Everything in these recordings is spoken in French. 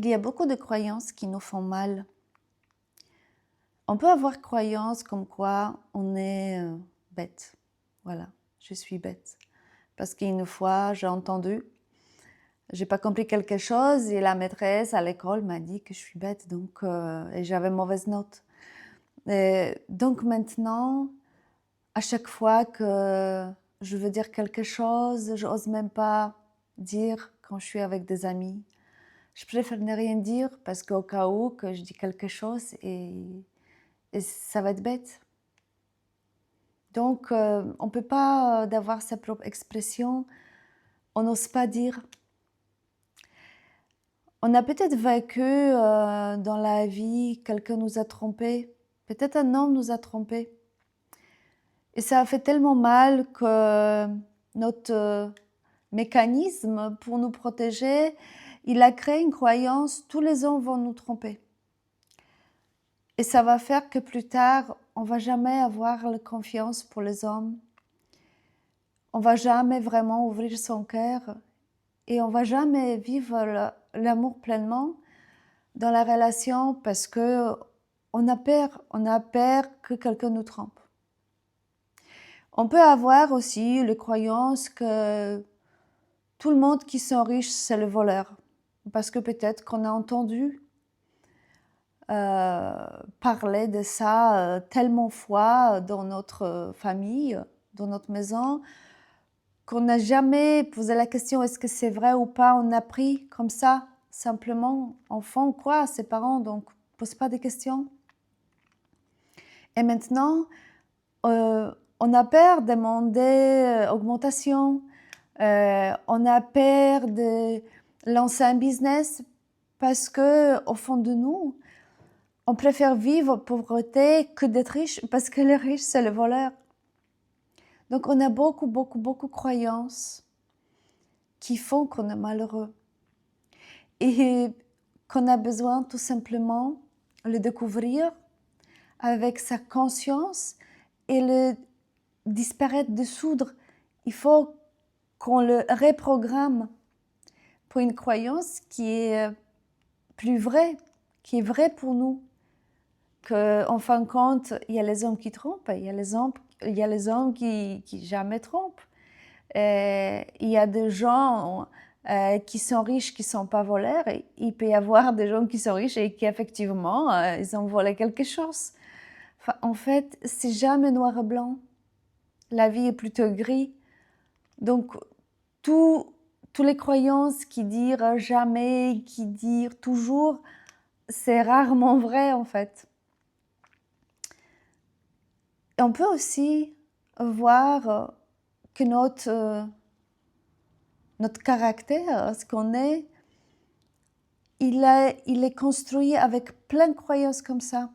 Il y a beaucoup de croyances qui nous font mal. On peut avoir croyance comme quoi on est bête. Voilà, je suis bête. Parce qu'une fois, j'ai entendu, j'ai pas compris quelque chose et la maîtresse à l'école m'a dit que je suis bête, donc et j'avais mauvaise note. Donc maintenant, à chaque fois que je veux dire quelque chose, je n'ose même pas dire quand je suis avec des amis. Je préfère ne rien dire parce qu'au cas où que je dis quelque chose et ça va être bête. Donc, on ne peut pas d'avoir sa propre expression, on n'ose pas dire. On a peut-être vécu dans la vie, quelqu'un nous a trompés, peut-être un homme nous a trompés. Et ça a fait tellement mal que notre mécanisme pour nous protéger, il a créé une croyance, tous les hommes vont nous tromper. Et ça va faire que plus tard, on ne va jamais avoir la confiance pour les hommes. On ne va jamais vraiment ouvrir son cœur et on ne va jamais vivre l'amour pleinement dans la relation parce qu'on a peur que quelqu'un nous trompe. On peut avoir aussi les croyances que tout le monde qui sont riches, c'est le voleur. Parce que peut-être qu'on a entendu parler de ça tellement fois dans notre famille, dans notre maison, qu'on n'a jamais posé la question est-ce que c'est vrai ou pas. On a pris comme ça, simplement, enfant, quoi, ses parents, donc ne pose pas de questions. Et maintenant, on a peur de demander augmentation, on a peur de lancer un business parce que au fond de nous, on préfère vivre pauvreté que d'être riche parce que le riche, c'est le voleur. Donc, on a beaucoup de croyances qui font qu'on est malheureux et qu'on a besoin tout simplement de le découvrir avec sa conscience et le disparaître, dissoudre. Il faut qu'on le reprogramme pour une croyance qui est plus vraie, qui est vraie pour nous. Qu'en fin de compte, il y a les hommes qui trompent, il y a les hommes qui jamais trompent. Il y a des gens qui sont riches, qui ne sont pas voleurs. Et il peut y avoir des gens qui sont riches et qui, effectivement, ils ont volé quelque chose. Enfin, en fait, c'est jamais noir et blanc. La vie est plutôt gris. Donc, toutes les croyances qui disent jamais, qui disent toujours, c'est rarement vrai, en fait. Et on peut aussi voir que notre caractère, ce qu'on est, il est construit avec plein de croyances comme ça.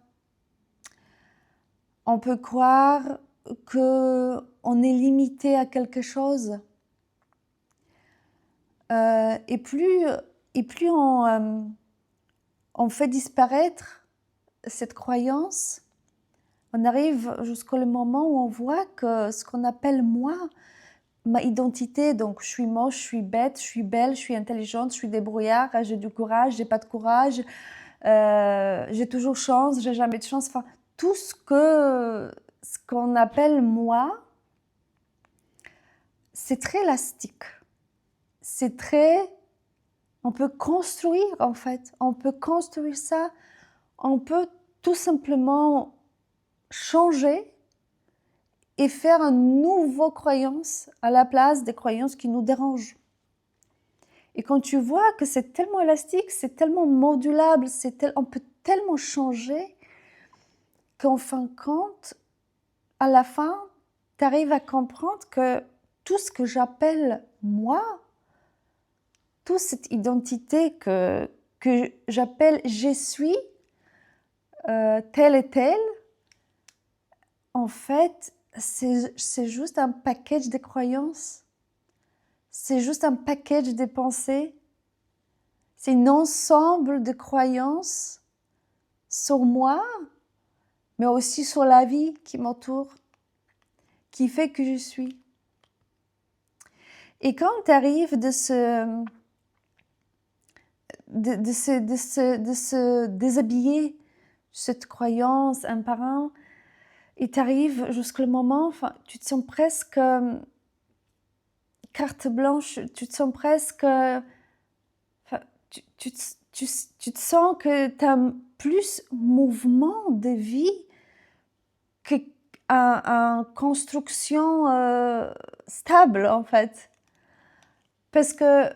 On peut croire qu'on est limité à quelque chose. Et plus on fait disparaître cette croyance, on arrive jusqu'au moment où on voit que ce qu'on appelle moi, ma identité, donc je suis moche, je suis bête, je suis belle, je suis intelligente, je suis débrouillard, j'ai du courage, j'ai pas de courage, j'ai toujours chance, j'ai jamais de chance. Enfin, tout ce qu'on appelle moi, c'est très élastique. C'est très... On peut construire en fait, on peut construire ça, on peut tout simplement changer et faire une nouvelle croyance à la place des croyances qui nous dérangent. Et quand tu vois que c'est tellement élastique, c'est tellement modulable, on peut tellement changer qu'en fin de compte, à la fin, tu arrives à comprendre que tout ce que j'appelle moi, toute cette identité que j'appelle « je suis », tel et tel, en fait, c'est juste un package de croyances. C'est juste un package de pensées. C'est un ensemble de croyances sur moi, mais aussi sur la vie qui m'entoure, qui fait que je suis. Et quand tu arrives se déshabiller de cette croyance un par un. Et tu arrives jusqu'au moment, enfin, tu te sens presque carte blanche, tu te sens presque... enfin, tu te sens que tu as plus mouvement de vie qu'une construction stable, en fait. Parce que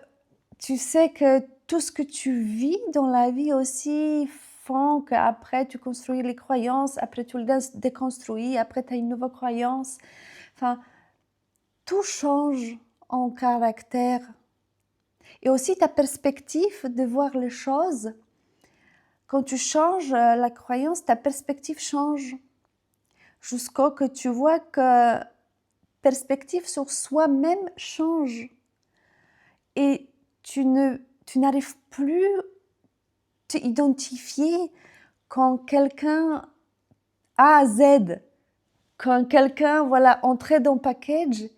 tu sais que tout ce que tu vis dans la vie aussi font qu'après tu construis les croyances, après tu le déconstruis, après tu as une nouvelle croyance. Enfin, tout change en caractère. Et aussi ta perspective de voir les choses. Quand tu changes la croyance, ta perspective change. Jusqu'à que tu vois que perspective sur soi-même change. Et tu n'arrives plus à t'identifier quand quelqu'un A à Z, quand quelqu'un, voilà, entrait dans le package,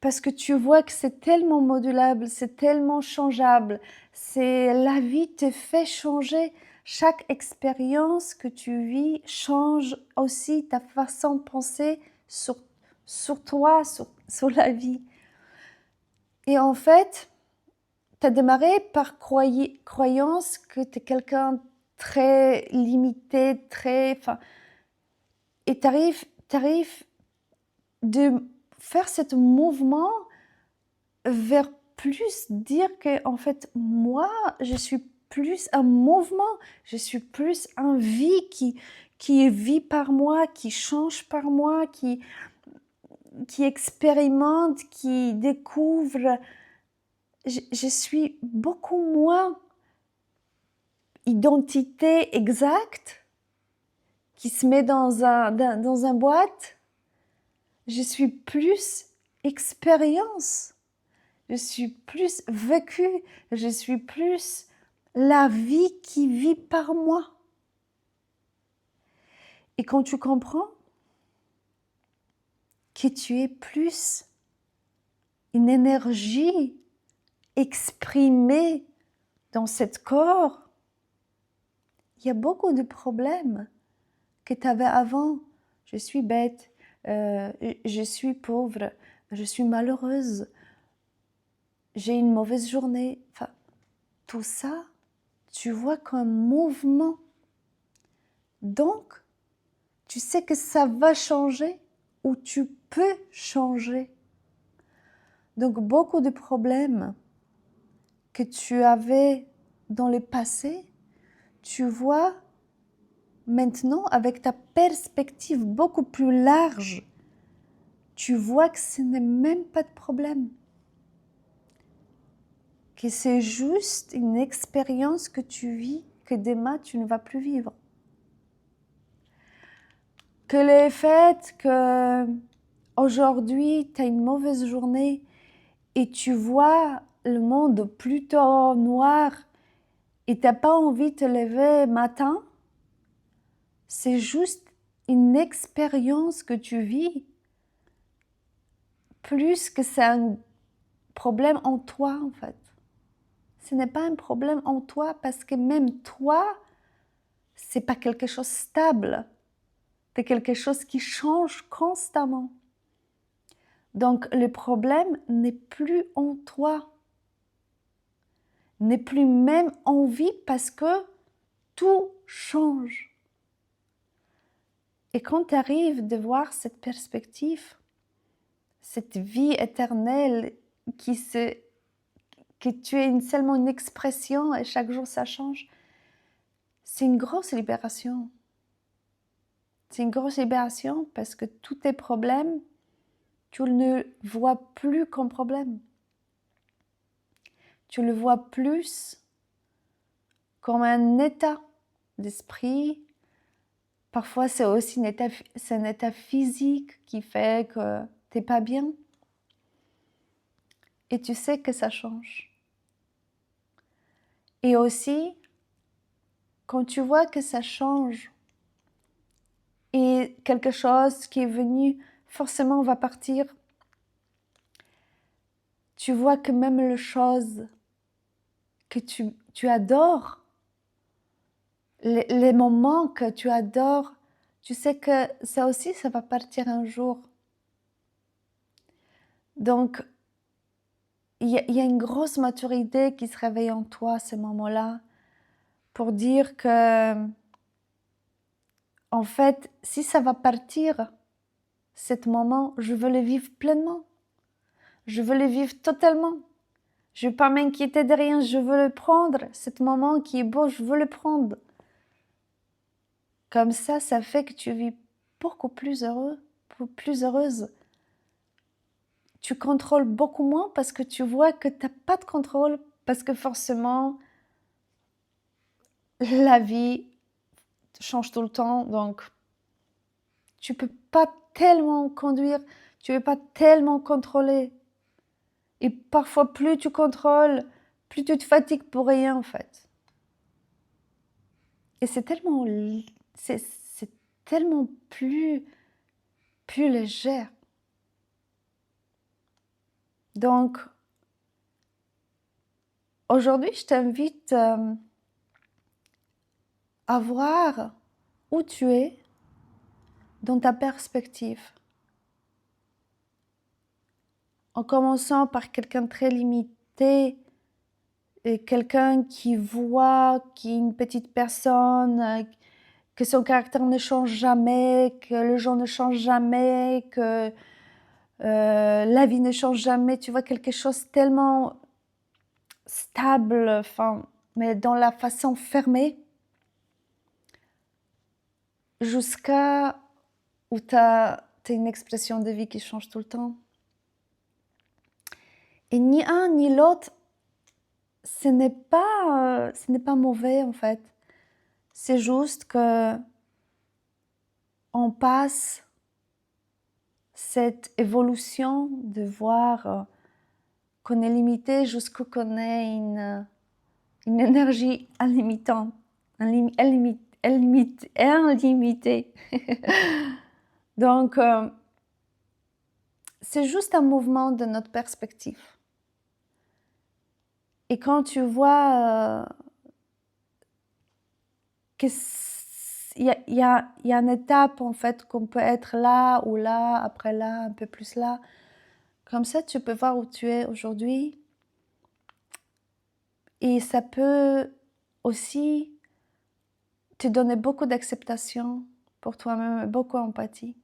parce que tu vois que c'est tellement modulable, c'est tellement changeable, la vie te fait changer. Chaque expérience que tu vis change aussi ta façon de penser sur toi, sur la vie. Et en fait, tu as démarré par croyance que tu es quelqu'un très limité, et tu arrives de faire ce mouvement vers plus dire que, en fait, moi, je suis plus un mouvement, je suis plus un vie qui vit par moi, qui change par moi, qui expérimente, qui découvre. Je suis beaucoup moins identité exacte qui se met dans un boîte. Je suis plus expérience. Je suis plus vécu, je suis plus la vie qui vit par moi. Et quand tu comprends que tu es plus une énergie exprimée dans cet corps, il y a beaucoup de problèmes que tu avais avant. Je suis bête, je suis pauvre, je suis malheureuse, j'ai une mauvaise journée. Enfin, tout ça, tu vois comme mouvement. Donc, tu sais que ça va changer ou tu peux changer. Donc, beaucoup de problèmes que tu avais dans le passé, tu vois maintenant avec ta perspective beaucoup plus large, tu vois que ce n'est même pas de problème. Que c'est juste une expérience que tu vis, que demain tu ne vas plus vivre. Que le fait que aujourd'hui tu as une mauvaise journée et tu vois le monde plutôt noir et tu n'as pas envie de te lever matin, c'est juste une expérience que tu vis, plus que c'est un problème en toi en fait. Ce n'est pas un problème en toi parce que même toi, c'est pas quelque chose de stable, c'est quelque chose qui change constamment. Donc le problème n'est plus en toi, n'est plus même en vie parce que tout change. Et quand tu arrives de voir cette perspective, cette vie éternelle que tu es seulement une expression et chaque jour ça change, c'est une grosse libération. C'est une grosse libération parce que tous tes problèmes, tu ne le vois plus comme problème. Tu le vois plus comme un état d'esprit. Parfois, c'est aussi un état physique qui fait que tu n'es pas bien. Et tu sais que ça change. Et aussi, quand tu vois que ça change et quelque chose qui est venu forcément va partir, tu vois que même les choses tu adores, les moments que tu adores, tu sais que ça aussi, ça va partir un jour. Donc, il y a une grosse maturité qui se réveille en toi à ce moment-là pour dire que, en fait, si ça va partir, cet moment, je veux le vivre pleinement. Je veux le vivre totalement. Je ne vais pas m'inquiéter de rien, je veux le prendre. Cet moment qui est beau, je veux le prendre. Comme ça fait que tu vis beaucoup plus heureux, plus heureuse. Tu contrôles beaucoup moins parce que tu vois que tu n'as pas de contrôle, parce que forcément, la vie change tout le temps, donc tu peux pas tellement conduire, tu ne peux pas tellement contrôler. Et parfois, plus tu contrôles, plus tu te fatigues pour rien, en fait. Et c'est tellement, c'est tellement plus léger. Donc, aujourd'hui, je t'invite à voir où tu es dans ta perspective. En commençant par quelqu'un de très limité, et quelqu'un qui voit, qui est une petite personne, que son caractère ne change jamais, que les gens ne changent jamais, que la vie ne change jamais. Tu vois quelque chose tellement stable, enfin, mais dans la façon fermée, jusqu'à où tu as une expression de vie qui change tout le temps. Et ni un ni l'autre, ce n'est pas mauvais en fait. C'est juste que on passe cette évolution de voir qu'on est limité jusqu'à qu'on ait une énergie illimitée. Donc, c'est juste un mouvement de notre perspective. Et quand tu vois qu'il y a une étape en fait qu'on peut être là ou là, après là, un peu plus là, comme ça tu peux voir où tu es aujourd'hui. Et ça peut aussi te donner beaucoup d'acceptation pour toi-même, beaucoup d'empathie.